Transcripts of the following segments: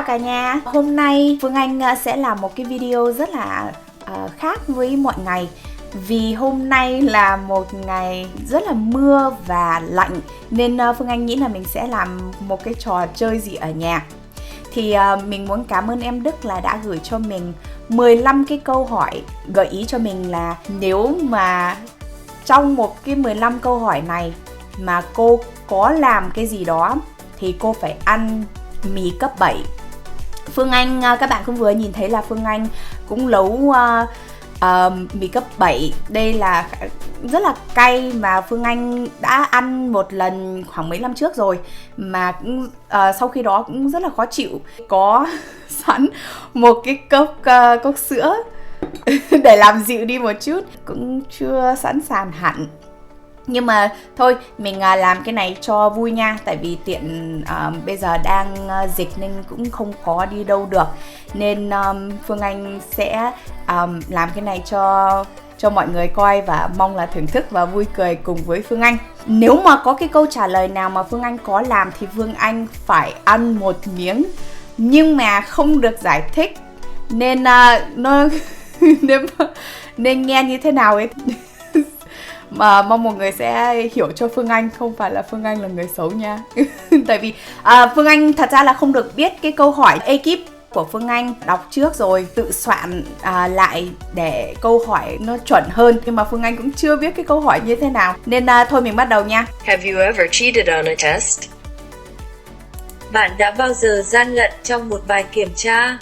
cả nhà. Hôm nay Phương Anh sẽ làm một cái video rất là khác với mọi ngày. Vì hôm nay là một ngày rất là mưa và lạnh, nên Phương Anh nghĩ là mình sẽ làm một cái trò chơi gì ở nhà. Thì mình muốn cảm ơn em Đức là đã gửi cho mình 15 cái câu hỏi, gợi ý cho mình là nếu mà trong một cái 15 câu hỏi này mà cô có làm cái gì đó thì cô phải ăn mì cấp 7. Phương Anh, các bạn cũng vừa nhìn thấy là Phương Anh cũng nấu mì cấp 7. Đây là rất là cay mà Phương Anh đã ăn một lần khoảng mấy năm trước rồi, mà sau khi đó cũng rất là khó chịu. Có sẵn một cái cốc sữa để làm dịu đi một chút, cũng chưa sẵn sàng hẳn. Nhưng mà thôi, mình làm cái này cho vui nha. Tại vì tiện bây giờ đang dịch nên cũng không có đi đâu được. Nên Phương Anh sẽ làm cái này cho mọi người coi, và mong là thưởng thức và vui cười cùng với Phương Anh. Nếu mà có cái câu trả lời nào mà Phương Anh có làm thì Phương Anh phải ăn một miếng, nhưng mà không được giải thích. Nên nên nghe như thế nào ấy mà mong mọi người sẽ hiểu cho Phương Anh, không phải là Phương Anh là người xấu nha. Tại vì Phương Anh thật ra là không được biết cái câu hỏi. Ekip của Phương Anh đọc trước rồi, tự soạn lại để câu hỏi nó chuẩn hơn, nhưng mà Phương Anh cũng chưa biết cái câu hỏi như thế nào. Nên thôi mình bắt đầu nha. Have you ever cheated on a test? Bạn đã bao giờ gian lận trong một bài kiểm tra?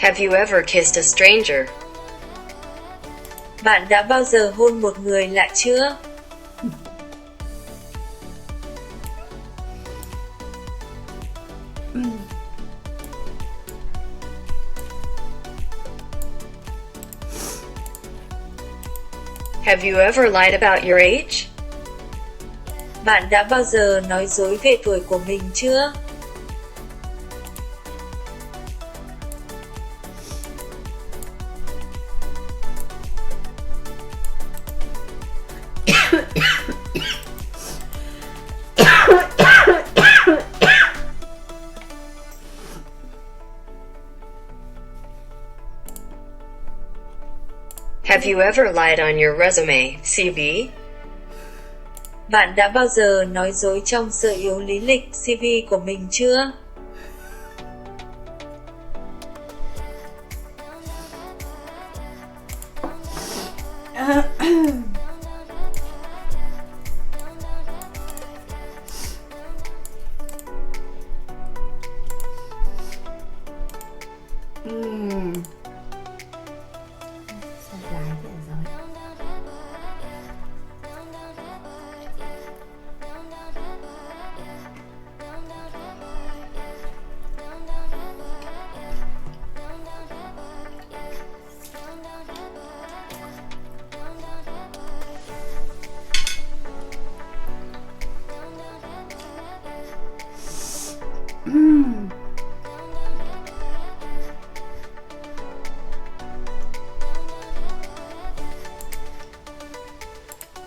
Have you ever kissed a stranger? Bạn đã bao giờ hôn một người lạ chưa? Have you ever lied about your age? Bạn đã bao giờ nói dối về tuổi của mình chưa? Have you ever lied on your resume, CV? Bạn đã bao giờ nói dối trong sơ yếu lý lịch CV của mình chưa?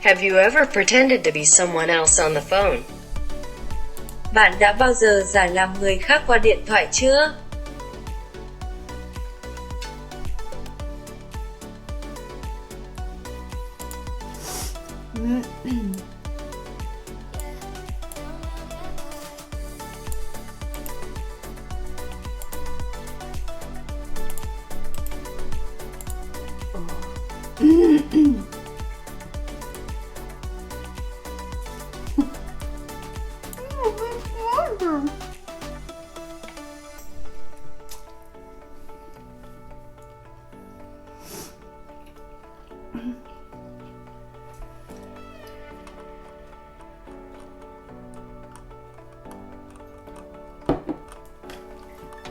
Have you ever pretended to be someone else on the phone? Bạn đã bao giờ giả làm người khác qua điện thoại chưa?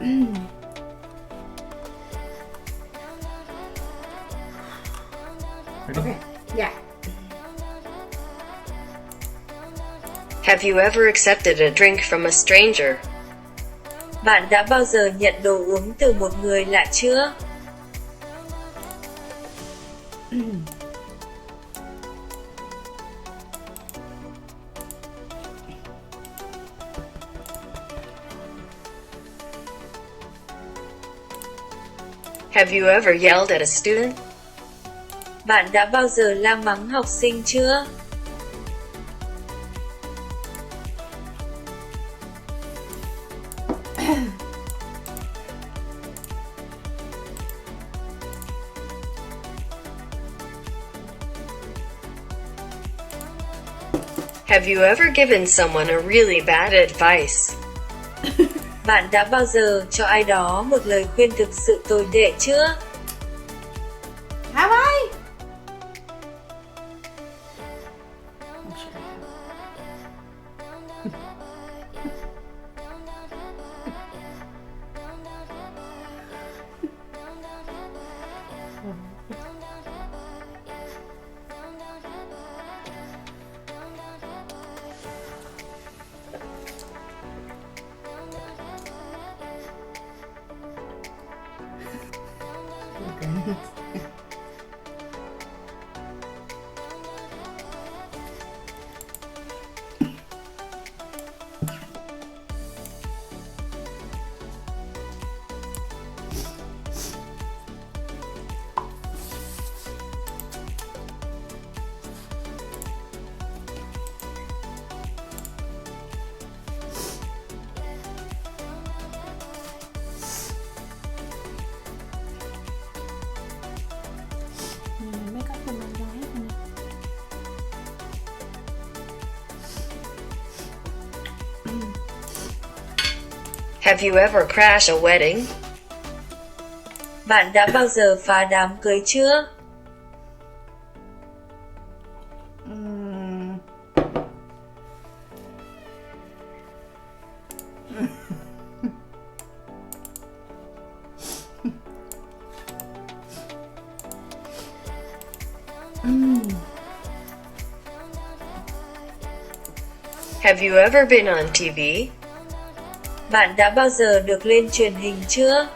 Okay, yeah. Have you ever accepted a drink from a stranger? Bạn đã bao giờ nhận đồ uống từ một người lạ chưa? Have you ever yelled at a student? Bạn đã bao giờ la mắng học sinh chưa? Have you ever given someone a really bad advice? Bạn đã bao giờ cho ai đó một lời khuyên thực sự tồi tệ chưa? Have I? I'm sure I have. Have you ever crashed a wedding? Bạn đã bao giờ phá đám cưới chưa? Have you ever been on TV? Bạn đã bao giờ được lên truyền hình chưa?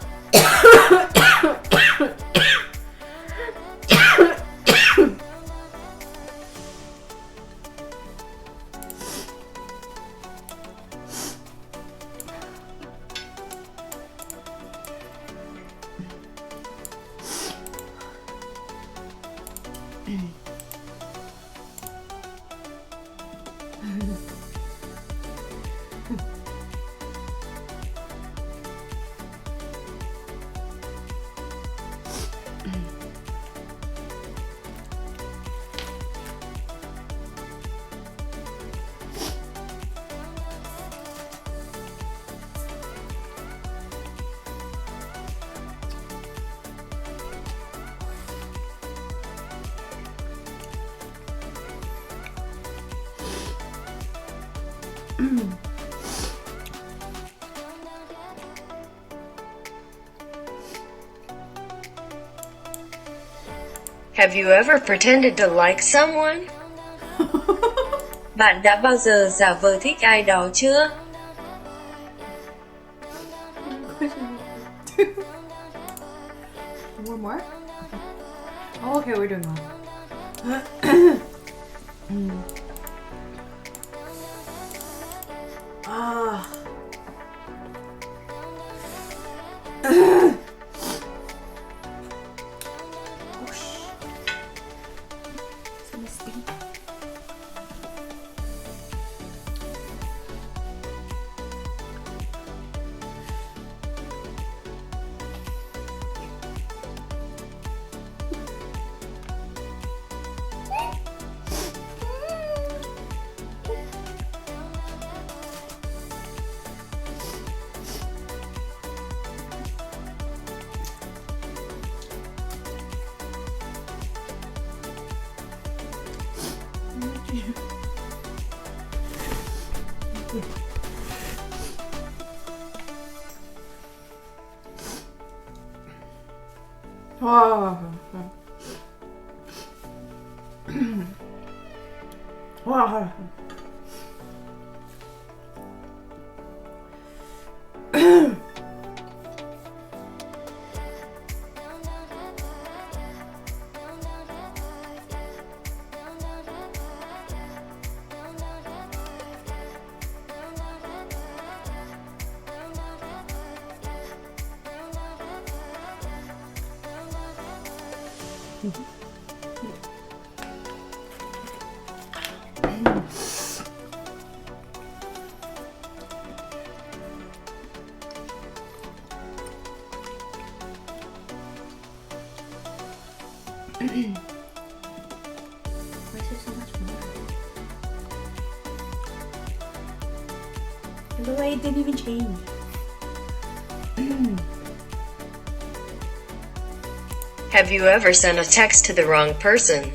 Have you ever pretended to like someone? Bạn đã bao giờ giả vờ thích ai đó chưa? One more? Oh, okay, we're doing well. Ah. Wow. Wow. Why is there so much more? The way it didn't even change. Have you ever sent a text to the wrong person?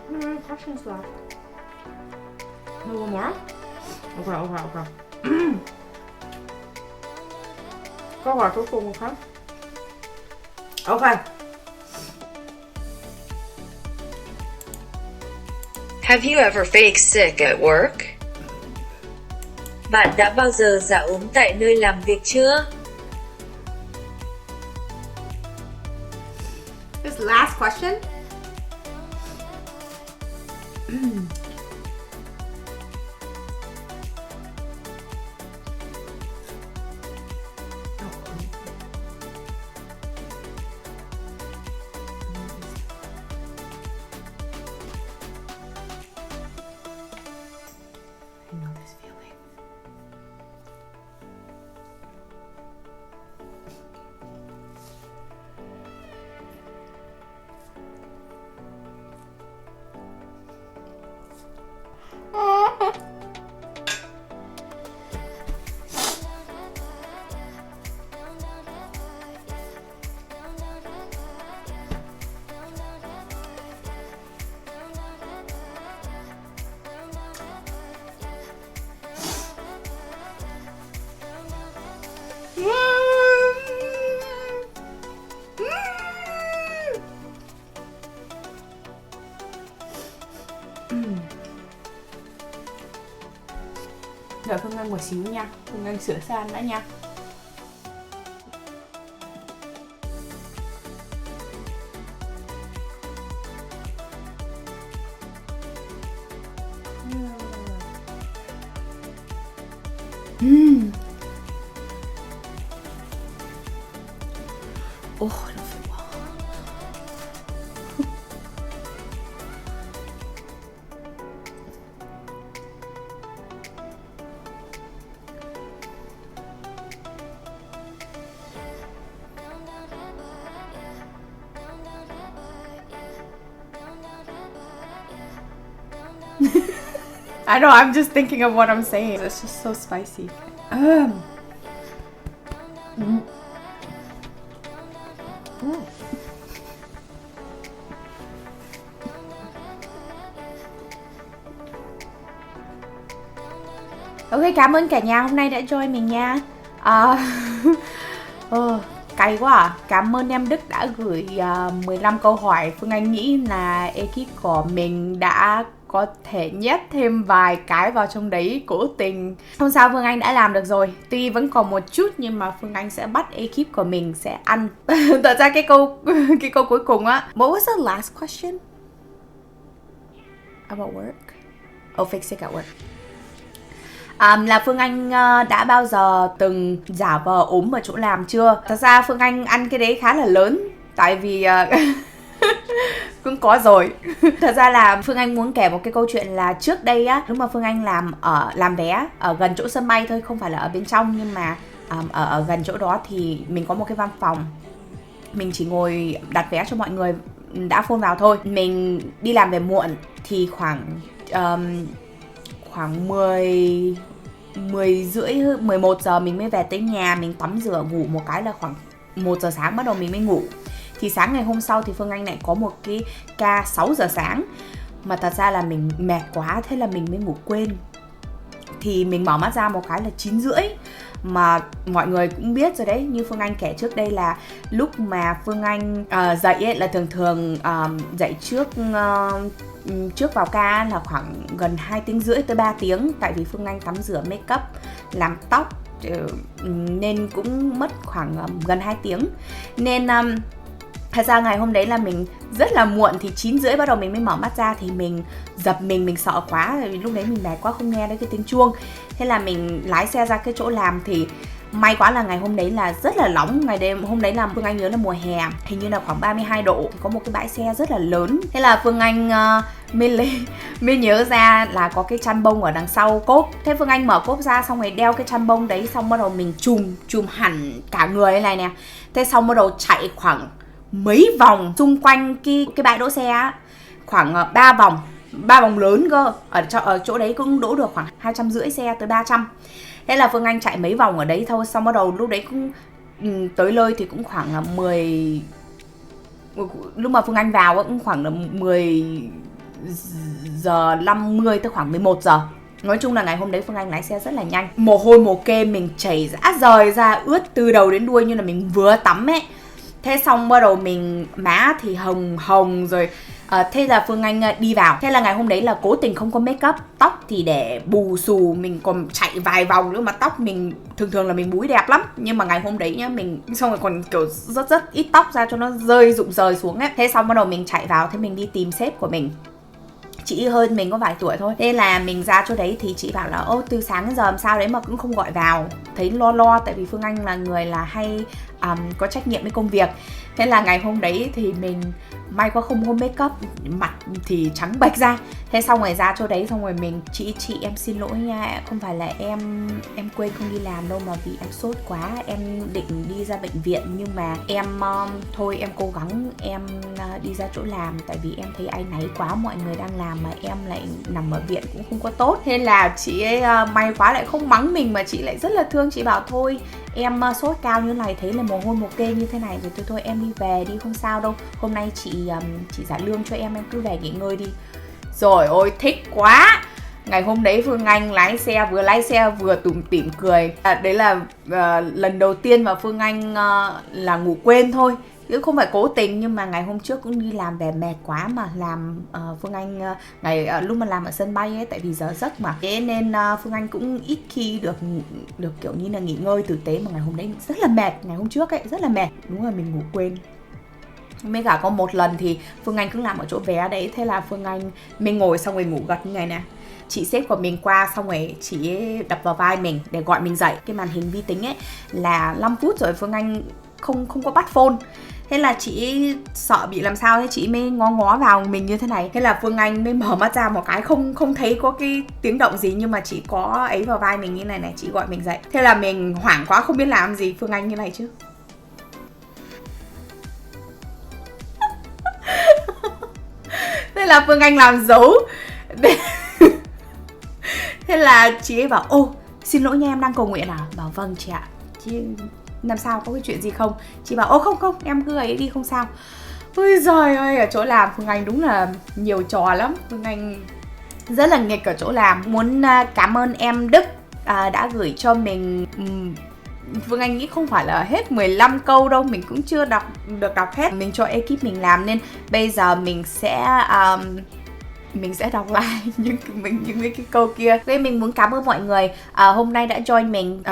How many questions left? No one more? Okay. Câu hỏi cuối cùng một khác. Okay. Have you ever faked sick at work? Bạn đã bao giờ giả ốm tại nơi làm việc chưa? This last question. I know this feeling. Đợi Phương Anh một xíu nha. Phương Anh sửa sang đã nha. Oh, I don't feel well. I know, I'm just thinking of what I'm saying. It's just so spicy. Ok, cảm ơn cả nhà hôm nay đã join mình nha. Cay quá à. Cảm ơn em Đức đã gửi 15 câu hỏi. Phương Anh nghĩ là ekip của mình đã có thể nhét thêm vài cái vào trong đấy cố tình. Không sao, Phương Anh đã làm được rồi. Tuy vẫn còn một chút nhưng mà Phương Anh sẽ bắt ekip của mình sẽ ăn. Thật ra cái câu cuối cùng á. What was the last question? About work? Oh, fix it at work. Là Phương Anh đã bao giờ từng giả vờ ốm ở chỗ làm chưa? Thật ra Phương Anh ăn cái đấy khá là lớn. Tại vì Cũng có rồi. Thật ra là Phương Anh muốn kể một cái câu chuyện là trước đây á, lúc mà Phương Anh làm vé ở gần chỗ sân bay thôi, không phải là ở bên trong, nhưng mà ở gần chỗ đó thì mình có một cái văn phòng. Mình chỉ ngồi đặt vé cho mọi người đã phone vào thôi. Mình đi làm về muộn thì khoảng 10 rưỡi 11 giờ mình mới về tới nhà. Mình tắm rửa ngủ một cái là khoảng 1 giờ sáng bắt đầu mình mới ngủ. Thì sáng ngày hôm sau thì Phương Anh lại có một cái ca 6 giờ sáng. Mà thật ra là mình mệt quá, thế là mình mới ngủ quên. Thì mình mở mắt ra một cái là 9 rưỡi. Mà mọi người cũng biết rồi đấy, như Phương Anh kể trước đây là lúc mà Phương Anh dậy ấy, là thường dậy trước vào ca là khoảng gần 2 tiếng rưỡi tới 3 tiếng. Tại vì Phương Anh tắm rửa make up, làm tóc nên cũng mất khoảng gần 2 tiếng. Nên thật ra ngày hôm đấy là mình rất là muộn, thì 9 rưỡi bắt đầu mình mới mở mắt ra. Thì mình giật mình sợ quá, vì lúc đấy mình mệt quá không nghe thấy cái tiếng chuông. Thế là mình lái xe ra cái chỗ làm. Thì may quá là ngày hôm đấy là rất là nóng. Hôm đấy là Phương Anh nhớ là mùa hè, hình như là khoảng 32 độ. Có một cái bãi xe rất là lớn. Thế là Phương Anh mới nhớ ra là có cái chăn bông ở đằng sau cốp. Thế Phương Anh mở cốp ra, xong rồi đeo cái chăn bông đấy, xong bắt đầu mình chùm hẳn cả người này nè. Thế xong bắt đầu chạy khoảng mấy vòng xung quanh cái bãi đỗ xe á, khoảng 3 vòng lớn cơ. Ở chỗ đấy cũng đỗ được khoảng 250 xe tới 300. Thế là Phương Anh chạy mấy vòng ở đấy thôi. Xong bắt đầu lúc đấy cũng tới nơi thì cũng khoảng là 10. Lúc mà Phương Anh vào cũng khoảng là 10 giờ 50 tới khoảng 11 giờ. Nói chung là ngày hôm đấy Phương Anh lái xe rất là nhanh. Mồ hôi mồ kê mình chảy rã rời ra, ướt từ đầu đến đuôi như là mình vừa tắm ấy. Thế xong bắt đầu mình má thì hồng rồi. Thế là Phương Anh đi vào. Thế là ngày hôm đấy là cố tình không có make up. Tóc thì để bù xù, mình còn chạy vài vòng nữa. Mà tóc mình thường là mình búi đẹp lắm. Nhưng mà ngày hôm đấy nhá, mình xong rồi còn kiểu rất ít tóc ra cho nó rụng rời xuống ấy. Thế xong bắt đầu mình chạy vào. Thế mình đi tìm sếp của mình. Chị hơn mình có vài tuổi thôi. Thế là mình ra chỗ đấy thì chị bảo là ô, từ sáng đến giờ làm sao đấy mà cũng không gọi vào. Thấy lo. Tại vì Phương Anh là người là hay có trách nhiệm với công việc. Thế là ngày hôm đấy thì mình may quá không có make up, mặt thì trắng bệch ra. Thế xong rồi ra chỗ đấy, xong rồi mình chị em xin lỗi nha, không phải là em quên không đi làm đâu, mà vì em sốt quá, em định đi ra bệnh viện. Nhưng mà em thôi em cố gắng em đi ra chỗ làm. Tại vì em thấy áy náy quá, mọi người đang làm mà em lại nằm ở viện cũng không có tốt. Thế là chị ấy may quá lại không mắng mình, mà chị lại rất là thương. Chị bảo thôi em sốt cao như này, thấy là mồ hôi mồ kê như thế này rồi, thôi em đi về đi, không sao đâu. Hôm nay chị trả lương cho em cứ về nghỉ ngơi đi. Rồi ôi thích quá. Ngày hôm đấy Phương Anh lái xe vừa tủm tỉm cười. Đấy là lần đầu tiên mà Phương Anh là ngủ quên thôi, chứ không phải cố tình. Nhưng mà ngày hôm trước cũng đi làm về mệt quá mà làm. Phương Anh lúc mà làm ở sân bay ấy, tại vì giờ giấc mà, thế nên Phương Anh cũng ít khi được kiểu như là nghỉ ngơi tử tế. Mà ngày hôm đấy rất là mệt, ngày hôm trước ấy rất là mệt. Đúng rồi, mình ngủ quên. Mới cả có một lần thì Phương Anh cũng làm ở chỗ vé đấy. Thế là Phương Anh mình ngồi xong rồi ngủ gật như này nè. Chị sếp của mình qua, xong rồi chị ấy đập vào vai mình để gọi mình dậy. Cái màn hình vi tính ấy là 5 phút rồi Phương Anh không có bắt phone. Thế là chị sợ bị làm sao, thế chị mới ngó vào mình như thế này. Thế là Phương Anh mới mở mắt ra một cái, không thấy có cái tiếng động gì, nhưng mà chị có ấy vào vai mình như này này, chị gọi mình dậy. Thế là mình hoảng quá không biết làm gì. Phương Anh như này chứ. Thế là Phương Anh làm dấu. Thế là chị ấy bảo ô, xin lỗi nha, em đang cầu nguyện à? Bảo vâng chị ạ. Chị làm sao, có cái chuyện gì không? Chị bảo ô không, em cứ ấy đi, không sao. Ôi giời ơi, ở chỗ làm Phương Anh đúng là nhiều trò lắm. Phương Anh rất là nghịch ở chỗ làm. Muốn cảm ơn em Đức đã gửi cho mình. Phương Anh nghĩ không phải là hết 15 câu đâu, mình cũng chưa được đọc hết. Mình cho ekip mình làm nên bây giờ mình sẽ đọc lại những cái câu kia. Thế mình muốn cảm ơn mọi người hôm nay đã join mình.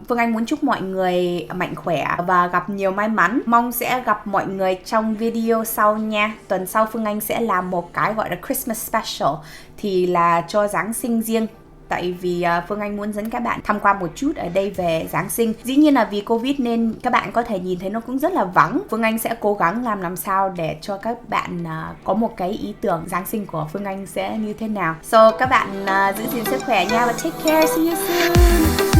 Phương Anh muốn chúc mọi người mạnh khỏe và gặp nhiều may mắn. Mong sẽ gặp mọi người trong video sau nha. Tuần sau Phương Anh sẽ làm một cái gọi là Christmas special, thì là cho Giáng sinh riêng. tại vì Phương Anh muốn dẫn các bạn tham quan một chút ở đây về Giáng sinh. Dĩ nhiên là vì Covid nên các bạn có thể nhìn thấy nó cũng rất là vắng. Phương Anh sẽ cố gắng làm sao để cho các bạn có một cái ý tưởng Giáng sinh của Phương Anh sẽ như thế nào. So các bạn giữ gìn sức khỏe nha và take care, see you soon.